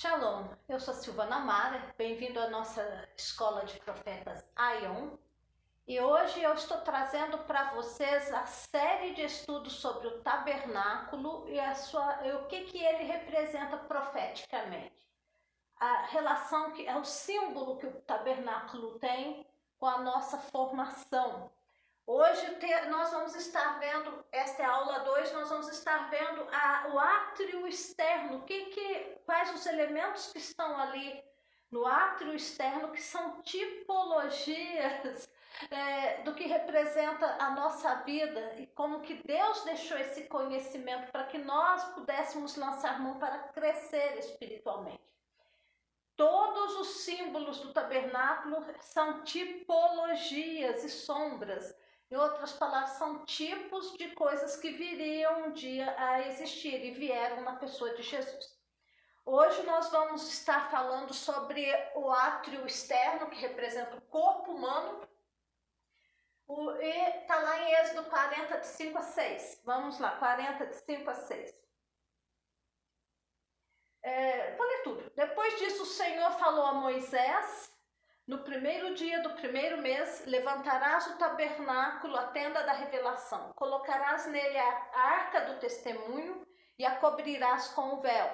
Shalom, eu sou Silvana Mara, bem-vindo à nossa Escola de Profetas Aion. E hoje eu estou trazendo para vocês a série de estudos sobre o tabernáculo e o que ele representa profeticamente. A relação que é o símbolo que o tabernáculo tem com a nossa formação. Hoje nós vamos estar vendo, esta é a aula 2, nós vamos estar vendo o átrio externo, quais os elementos que estão ali no átrio externo, que são tipologias do que representa a nossa vida e como que Deus deixou esse conhecimento para que nós pudéssemos lançar mão para crescer espiritualmente. Todos os símbolos do tabernáculo são tipologias e sombras. Em outras palavras, são tipos de coisas que viriam um dia a existir e vieram na pessoa de Jesus. Hoje nós vamos estar falando sobre o átrio externo, que representa o corpo humano, e está lá em Êxodo 40, de 5 a 6. Vamos lá, 40, de 5 a 6. Vou ler tudo. Depois disso, o Senhor falou a Moisés: no primeiro dia do primeiro mês, levantarás o tabernáculo, a tenda da revelação. Colocarás nele a arca do testemunho e a cobrirás com o véu.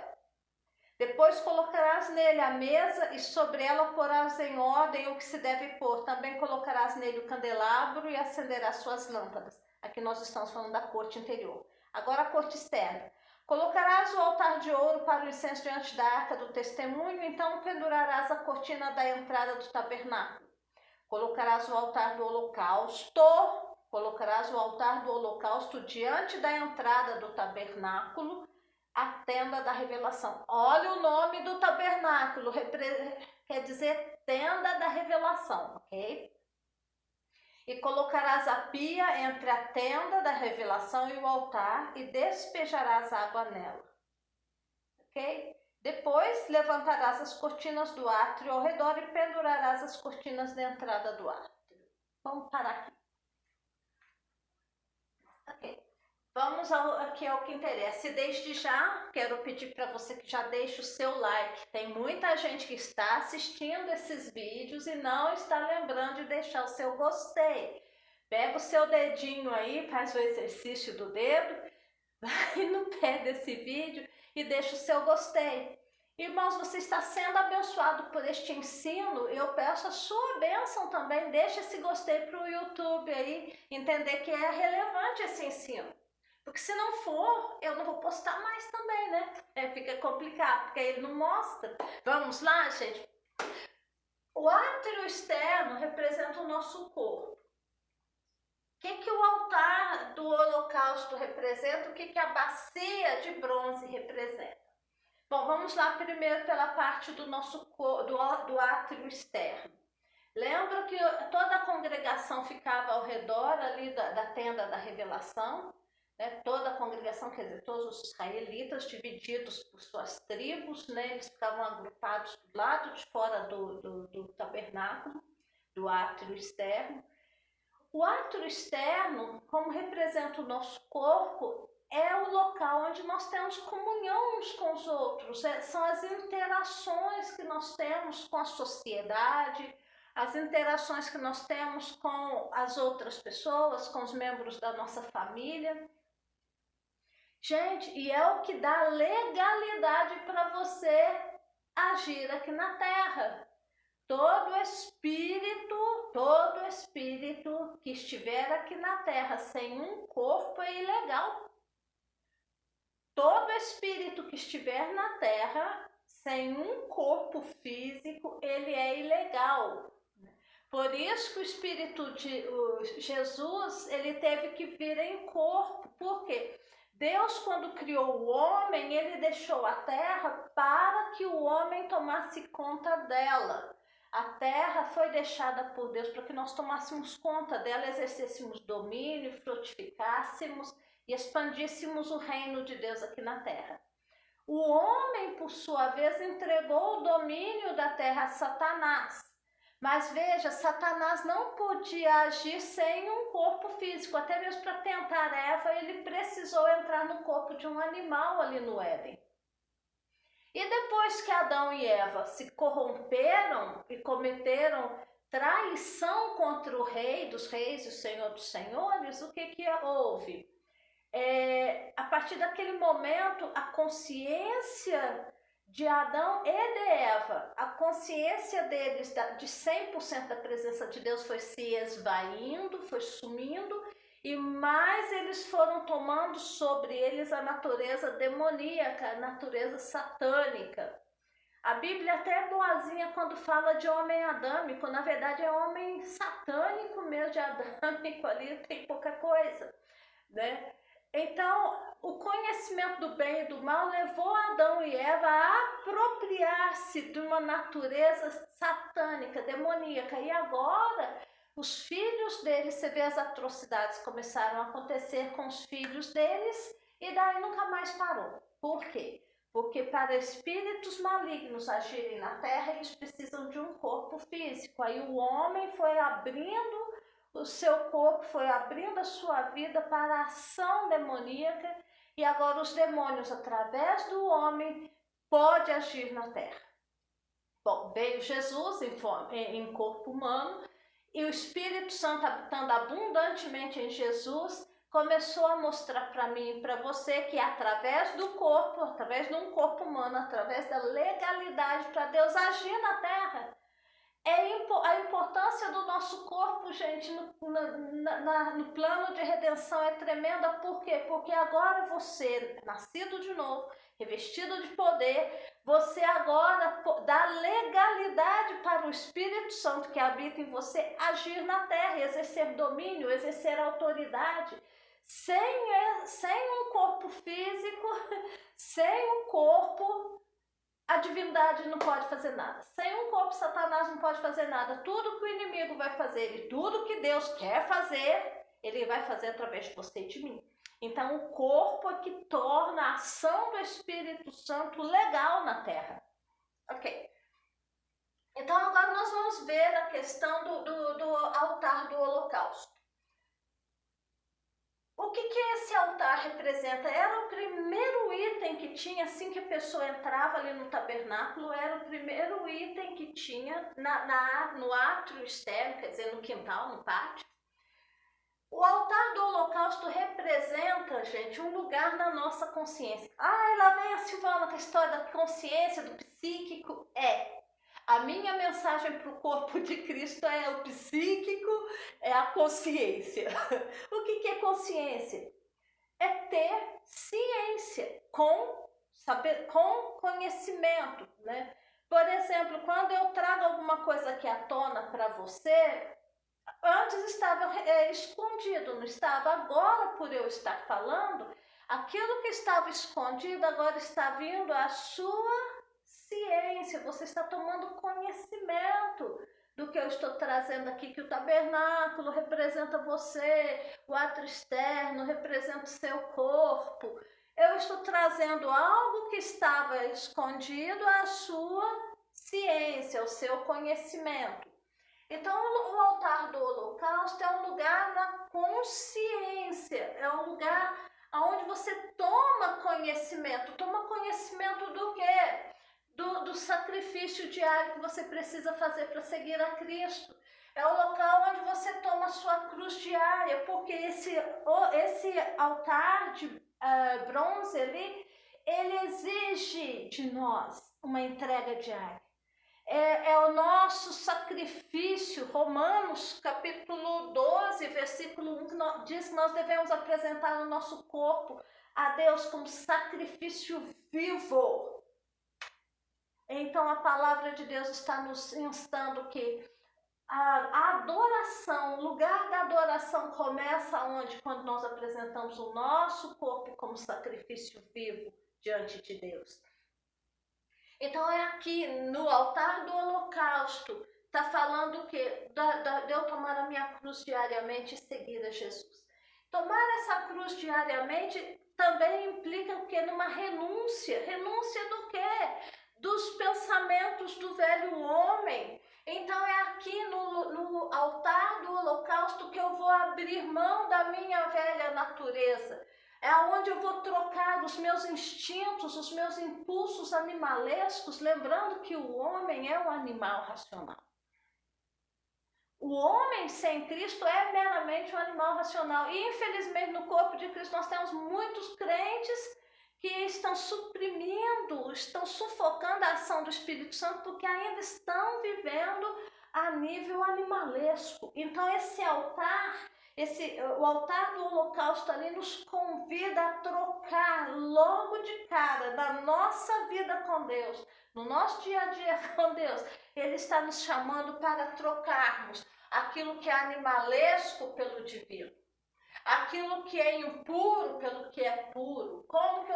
Depois colocarás nele a mesa e sobre ela porás em ordem o que se deve pôr. Também colocarás nele o candelabro e acenderás suas lâmpadas. Aqui nós estamos falando da corte interior. Agora a corte externa. Colocarás o altar de ouro para o incenso diante da arca do testemunho, então pendurarás a cortina da entrada do tabernáculo. Colocarás o altar do holocausto diante da entrada do tabernáculo, a tenda da revelação. Olha o nome do tabernáculo, quer dizer tenda da revelação, ok? E colocarás a pia entre a tenda da revelação e o altar e despejarás água nela. Ok? Depois levantarás as cortinas do átrio ao redor e pendurarás as cortinas da entrada do átrio. Vamos parar aqui. Ok. Vamos aqui ao que interessa. E desde já, quero pedir para você que já deixe o seu like. Tem muita gente que está assistindo esses vídeos e não está lembrando de deixar o seu gostei. Pega o seu dedinho aí, faz o exercício do dedo, vai no pé desse vídeo e deixa o seu gostei. Irmãos, você está sendo abençoado por este ensino, eu peço a sua bênção também. Deixa esse gostei para o YouTube aí, entender que é relevante esse ensino. Porque se não for, eu não vou postar mais também, né? Fica complicado, porque ele não mostra. Vamos lá, gente? O átrio externo representa o nosso corpo. O que o altar do holocausto representa? O que a bacia de bronze representa? Bom, vamos lá primeiro pela parte do nosso do átrio externo. Lembra que toda a congregação ficava ao redor ali da tenda da revelação? Né? Toda a congregação, quer dizer, todos os israelitas divididos por suas tribos, né? Eles ficavam agrupados do lado de fora do tabernáculo, do átrio externo. O átrio externo, como representa o nosso corpo, é o local onde nós temos comunhão uns com os outros. São as interações que nós temos com a sociedade, as interações que nós temos com as outras pessoas, com os membros da nossa família. Gente, e é o que dá legalidade para você agir aqui na Terra. Todo espírito que estiver aqui na Terra sem um corpo é ilegal. Todo espírito que estiver na Terra sem um corpo físico, ele é ilegal. Por isso que o Espírito de Jesus, ele teve que vir em corpo. Por quê? Deus, quando criou o homem, ele deixou a terra para que o homem tomasse conta dela. A terra foi deixada por Deus para que nós tomássemos conta dela, exercêssemos domínio, frutificássemos e expandíssemos o reino de Deus aqui na terra. O homem, por sua vez, entregou o domínio da terra a Satanás. Mas veja, Satanás não podia agir sem um corpo físico. Até mesmo para tentar Eva, ele precisou entrar no corpo de um animal ali no Éden. E depois que Adão e Eva se corromperam e cometeram traição contra o Rei dos Reis e o Senhor dos Senhores, o que houve? A partir daquele momento, a consciência de Adão e de Eva, a consciência deles de 100% da presença de Deus foi se esvaindo, foi sumindo, e mais eles foram tomando sobre eles a natureza demoníaca, a natureza satânica. A Bíblia até é boazinha quando fala de homem adâmico, na verdade é homem satânico mesmo, de adâmico ali tem pouca coisa, né? Então, o conhecimento do bem e do mal levou Adão e Eva a apropriar-se de uma natureza satânica, demoníaca. E agora, os filhos deles, você vê as atrocidades começaram a acontecer com os filhos deles e daí nunca mais parou. Por quê? Porque para espíritos malignos agirem na terra, eles precisam de um corpo físico. Aí o homem foi abrindo o seu corpo, foi abrindo a sua vida para a ação demoníaca, e agora os demônios, através do homem, podem agir na terra. Bom, veio Jesus em corpo humano, e o Espírito Santo, habitando abundantemente em Jesus, começou a mostrar para mim e para você que através do corpo, através de um corpo humano, através da legalidade para Deus agir na terra, a importância do nosso corpo, gente, no plano de redenção é tremenda. Por quê? Porque agora você, nascido de novo, revestido de poder, você agora dá legalidade para o Espírito Santo que habita em você agir na terra, exercer domínio, exercer autoridade. Sem um corpo físico, sem um corpo, a divindade não pode fazer nada. Sem um corpo, Satanás não pode fazer nada. Tudo que o inimigo vai fazer e tudo que Deus quer fazer, ele vai fazer através de você e de mim. Então, o corpo é que torna a ação do Espírito Santo legal na terra. Ok. Então, agora nós vamos ver a questão do altar do holocausto. O que esse altar representa? Era o primeiro item que tinha, assim que a pessoa entrava ali no tabernáculo, era o primeiro item que tinha no átrio externo, quer dizer, no quintal, no pátio. O altar do holocausto representa, gente, um lugar na nossa consciência. Ah, lá vem a Silvana com a história da consciência, do psíquico. A minha mensagem para o corpo de Cristo é o psíquico, é a consciência. O que é consciência? É ter ciência, com conhecimento, né? Por exemplo, quando eu trago alguma coisa aqui à tona para você, antes estava escondido, não estava. Agora, por eu estar falando, aquilo que estava escondido agora está vindo à sua ciência, você está tomando conhecimento do que eu estou trazendo aqui, que o tabernáculo representa você, o átrio externo representa o seu corpo. Eu estou trazendo algo que estava escondido à sua ciência, ao seu conhecimento. Então, o altar do holocausto é um lugar da consciência, é um lugar onde você toma conhecimento do quê? Do sacrifício diário que você precisa fazer para seguir a Cristo. É o local onde você toma a sua cruz diária, porque esse altar de bronze ali, ele exige de nós uma entrega diária. É o nosso sacrifício. Romanos capítulo 12, versículo 1, diz que nós devemos apresentar o nosso corpo a Deus como sacrifício vivo. Então a palavra de Deus está nos instando que a adoração, o lugar da adoração começa onde? Quando nós apresentamos o nosso corpo como sacrifício vivo diante de Deus. Então é aqui no altar do holocausto, está falando o quê? De eu tomar a minha cruz diariamente e seguir a Jesus. Tomar essa cruz diariamente também implica o quê? Numa renúncia. Renúncia do quê? Dos pensamentos do velho homem. Então é aqui no altar do holocausto que eu vou abrir mão da minha velha natureza. É onde eu vou trocar os meus instintos, os meus impulsos animalescos, lembrando que o homem é um animal racional. O homem sem Cristo é meramente um animal racional. E, infelizmente, no corpo de Cristo nós temos muitos crentes que estão suprimindo, estão sufocando a ação do Espírito Santo porque ainda estão vivendo a nível animalesco. Então, esse altar, o altar do holocausto ali nos convida a trocar logo de cara da nossa vida com Deus, no nosso dia a dia com Deus. Ele está nos chamando para trocarmos aquilo que é animalesco pelo divino, aquilo que é impuro pelo que é puro. Como que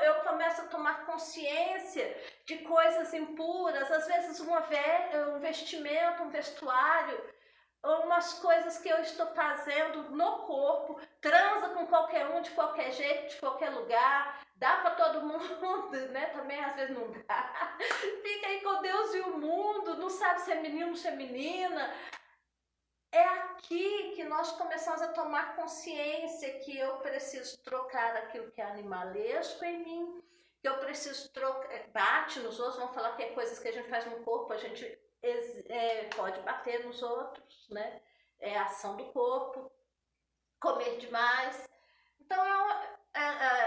eu começo a tomar consciência de coisas impuras, às vezes um vestimento, um vestuário, umas coisas que eu estou fazendo no corpo, transa com qualquer um, de qualquer jeito, de qualquer lugar, dá para todo mundo, né? Também às vezes não dá. Fica aí com Deus e o mundo, não sabe se é menino, se é menina. É aqui que nós começamos a tomar consciência que eu preciso trocar aquilo que é animalesco em mim, que eu preciso trocar, bate nos outros, vamos falar que é coisas que a gente faz no corpo, a gente pode bater nos outros, né? É a ação do corpo, comer demais. Então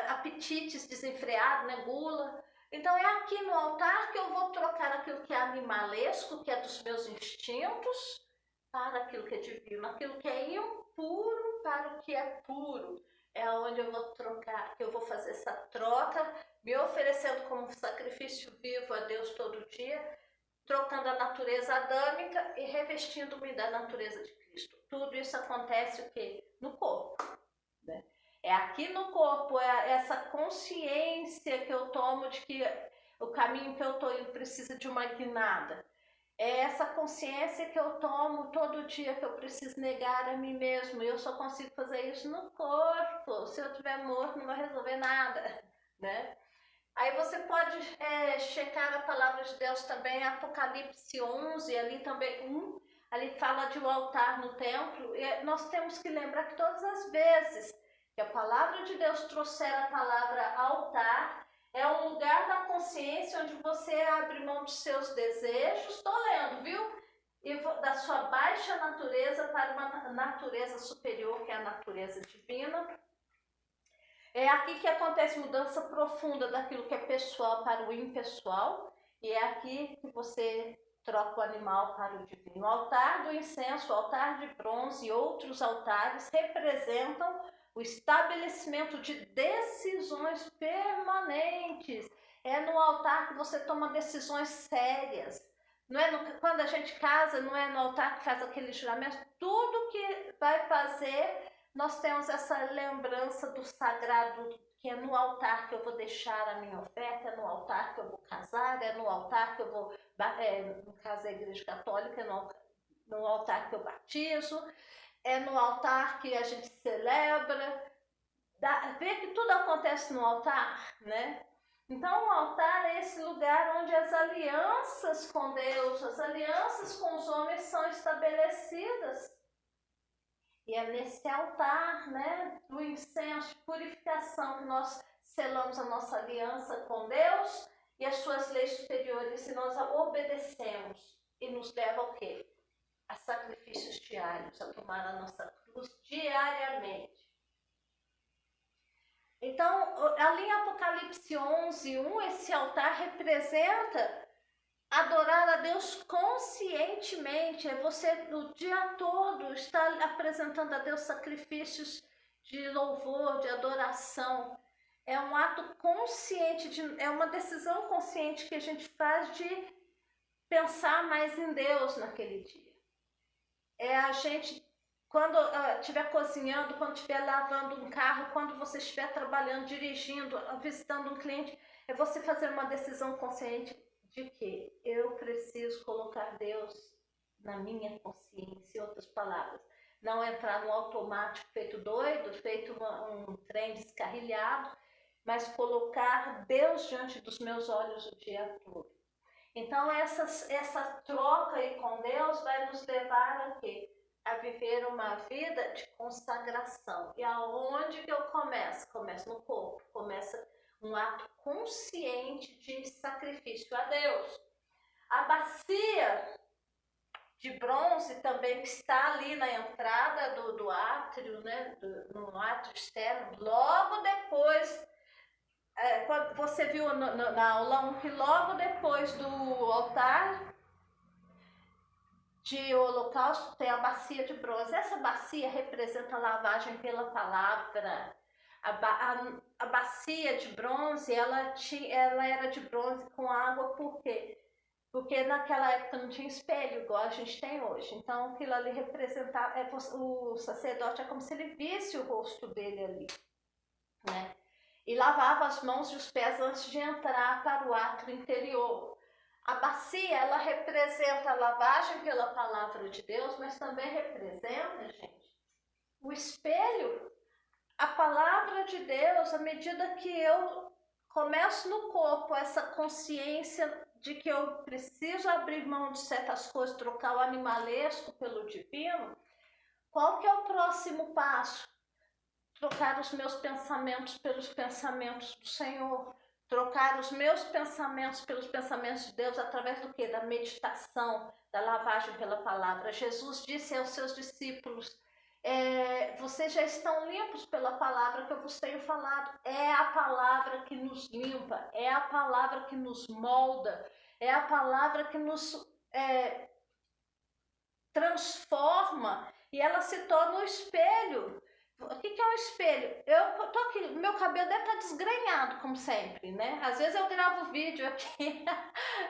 apetites desenfreados, né? Gula. Então é aqui no altar que eu vou trocar aquilo que é animalesco, que é dos meus instintos, para aquilo que é divino, aquilo que é impuro para o que é puro. É onde eu vou trocar, eu vou fazer essa troca, me oferecendo como sacrifício vivo a Deus todo dia, trocando a natureza adâmica e revestindo-me da natureza de Cristo. Tudo isso acontece o quê? No corpo, né? É aqui no corpo, é essa consciência que eu tomo de que o caminho que eu estou indo precisa de uma guinada. É essa consciência que eu tomo todo dia, que eu preciso negar a mim mesmo. E eu só consigo fazer isso no corpo. Se eu estiver morto, não vai resolver nada, né? Aí você pode checar a palavra de Deus também, Apocalipse 11, ali também ali fala de um altar no templo. E nós temos que lembrar que todas as vezes que a palavra de Deus trouxer a palavra altar, é um lugar da consciência onde você abre mão dos seus desejos, estou lendo, viu? E da sua baixa natureza para uma natureza superior, que é a natureza divina. É aqui que acontece mudança profunda daquilo que é pessoal para o impessoal. E é aqui que você troca o animal para o divino. O altar do incenso, o altar de bronze e outros altares representam o estabelecimento de decisões permanentes. É no altar que você toma decisões sérias. Não é quando a gente casa, não é no altar que faz aquele juramento. Tudo que vai fazer, nós temos essa lembrança do sagrado, que é no altar que eu vou deixar a minha oferta, é no altar que eu vou casar, é no altar que eu vou, no caso da Igreja Católica, é no altar que eu batizo, é no altar que a gente celebra. Vê que tudo acontece no altar, né? Então o altar é esse lugar onde as alianças com Deus, as alianças com os homens são estabelecidas. E é nesse altar, né, do incenso, purificação, que nós selamos a nossa aliança com Deus e as suas leis superiores, e nós a obedecemos. E nos leva ao quê? A sacrifícios diários, a tomar a nossa cruz diariamente. Então, ali em Apocalipse 11, 1, esse altar representa adorar a Deus conscientemente. É você o dia todo estar apresentando a Deus sacrifícios de louvor, de adoração. É um ato consciente, é uma decisão consciente que a gente faz de pensar mais em Deus naquele dia. É a gente, quando estiver cozinhando, quando estiver lavando um carro, quando você estiver trabalhando, dirigindo, visitando um cliente, é você fazer uma decisão consciente de que eu preciso colocar Deus na minha consciência, em outras palavras. Não entrar no automático feito doido, feito um trem descarrilhado, mas colocar Deus diante dos meus olhos o dia todo. Então essa troca aí com Deus vai nos levar a quê? a viver uma vida de consagração. E aonde que eu começo? Começo no corpo, começa um ato consciente de sacrifício a Deus. A bacia de bronze também está ali na entrada do átrio, né? No átrio externo, logo depois, quando você viu na aula 1 que logo depois do altar de holocausto tem a bacia de bronze. Essa bacia representa a lavagem pela palavra. A bacia de bronze, ela era de bronze com água, por quê? Porque naquela época não tinha espelho igual a gente tem hoje. Então aquilo ali representava, o sacerdote é como se ele visse o rosto dele ali, né? E lavava as mãos e os pés antes de entrar para o átrio interior. A bacia, ela representa a lavagem pela palavra de Deus, mas também representa, gente, o espelho, a palavra de Deus. À medida que eu começo no corpo essa consciência de que eu preciso abrir mão de certas coisas, trocar o animalesco pelo divino, qual que é o próximo passo? Trocar os meus pensamentos pelos pensamentos do Senhor. Trocar os meus pensamentos pelos pensamentos de Deus através do quê? Da meditação, da lavagem pela palavra. Jesus disse aos seus discípulos, vocês já estão limpos pela palavra que eu vos tenho falado. É a palavra que nos limpa, é a palavra que nos molda, é a palavra que nos transforma, e ela se torna o espelho. O que é um espelho? Eu tô aqui, meu cabelo deve estar desgrenhado, como sempre, né? Às vezes eu gravo vídeo aqui,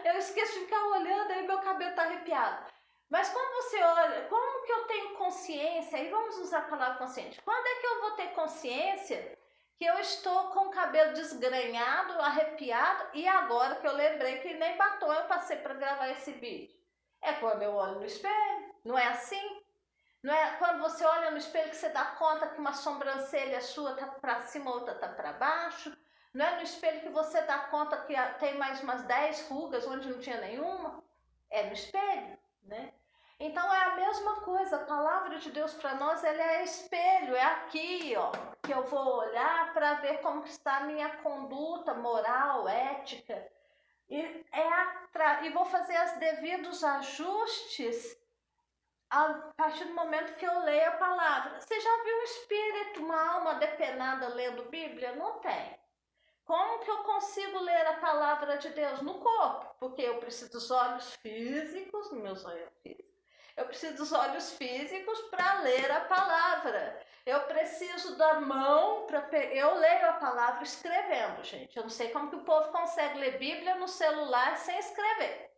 eu esqueço de ficar olhando, aí meu cabelo tá arrepiado. Mas quando você olha, como que eu tenho consciência, aí vamos usar a palavra consciente, quando é que eu vou ter consciência que eu estou com o cabelo desgrenhado, arrepiado, e agora que eu lembrei que nem batom eu passei para gravar esse vídeo? É quando eu olho no espelho, não é assim? Não é quando você olha no espelho que você dá conta que uma sobrancelha sua tá para cima, outra tá para baixo. Não é no espelho que você dá conta que tem mais umas 10 rugas onde não tinha nenhuma. É no espelho, né? Então é a mesma coisa, a palavra de Deus para nós, ela é espelho, é aqui, ó, que eu vou olhar para ver como está a minha conduta moral, ética, e vou fazer os devidos ajustes a partir do momento que eu leio a palavra. Você já viu um espírito, uma alma depenada lendo Bíblia? Não tem. Como que eu consigo ler a palavra de Deus? No corpo, porque eu preciso dos olhos físicos, meus olhos físicos. Eu preciso dos olhos físicos para ler a palavra. Eu preciso da mão para eu leio a palavra escrevendo, gente. Eu não sei como que o povo consegue ler Bíblia no celular sem escrever.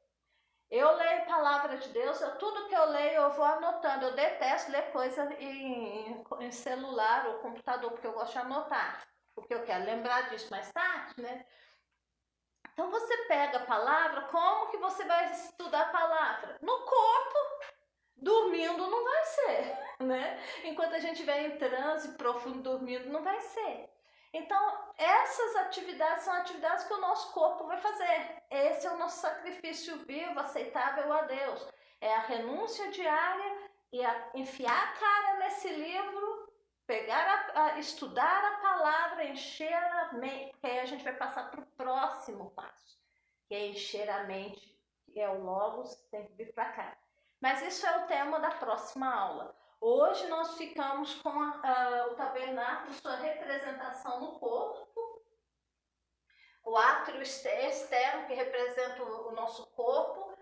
Eu leio a palavra de Deus, tudo que eu leio eu vou anotando. Eu detesto ler coisa em celular ou computador, porque eu gosto de anotar, porque eu quero lembrar disso mais tarde, né? Então você pega a palavra, como que você vai estudar a palavra? No corpo, dormindo não vai ser, né? Enquanto a gente estiver em transe profundo dormindo, não vai ser. Então, essas atividades são atividades que o nosso corpo vai fazer. Esse é o nosso sacrifício vivo, aceitável a Deus. É a renúncia diária e enfiar a cara nesse livro, estudar a palavra, encher a mente, porque aí a gente vai passar para o próximo passo, que é encher a mente, que é o Logos, tem que vir para cá. Mas isso é o tema da próxima aula. Hoje nós ficamos com o tabernáculo, sua representação no corpo, o átrio externo, que representa o nosso corpo,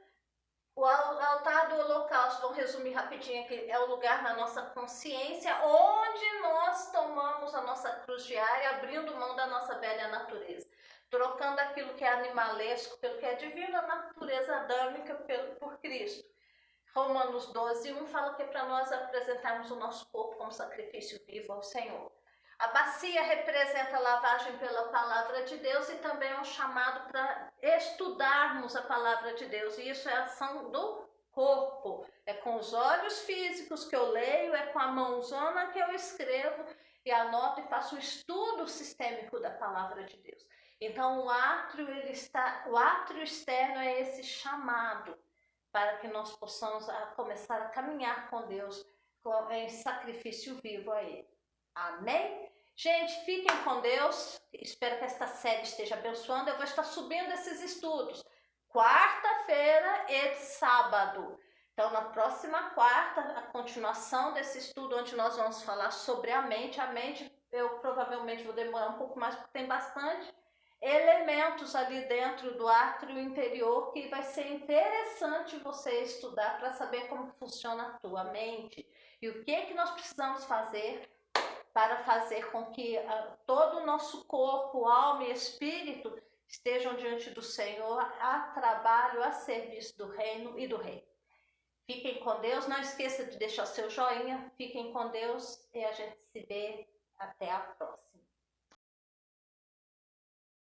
o altar do holocausto, vamos resumir rapidinho aqui, é o lugar na nossa consciência, onde nós tomamos a nossa cruz diária, abrindo mão da nossa velha natureza, trocando aquilo que é animalesco pelo que é divino, a natureza adâmica por Cristo. Romanos 12:1 fala que é para nós apresentarmos o nosso corpo como sacrifício vivo ao Senhor. A bacia representa a lavagem pela palavra de Deus e também é um chamado para estudarmos a palavra de Deus. E isso é a ação do corpo. É com os olhos físicos que eu leio, é com a mãozona que eu escrevo e anoto e faço o estudo sistêmico da palavra de Deus. Então o átrio externo é esse chamado para que nós possamos começar a caminhar com Deus em sacrifício vivo a Ele. Amém? Gente, fiquem com Deus. Espero que esta série esteja abençoando. Eu vou estar subindo esses estudos quarta-feira e sábado. Então, na próxima quarta, a continuação desse estudo, onde nós vamos falar sobre a mente. A mente, eu provavelmente vou demorar um pouco mais, porque tem bastante elementos ali dentro do átrio interior que vai ser interessante você estudar para saber como funciona a tua mente e o que nós precisamos fazer para fazer com que todo o nosso corpo, alma e espírito estejam diante do Senhor a trabalho, a serviço do reino e do rei. Fiquem com Deus, não esqueça de deixar o seu joinha, fiquem com Deus e a gente se vê até a próxima.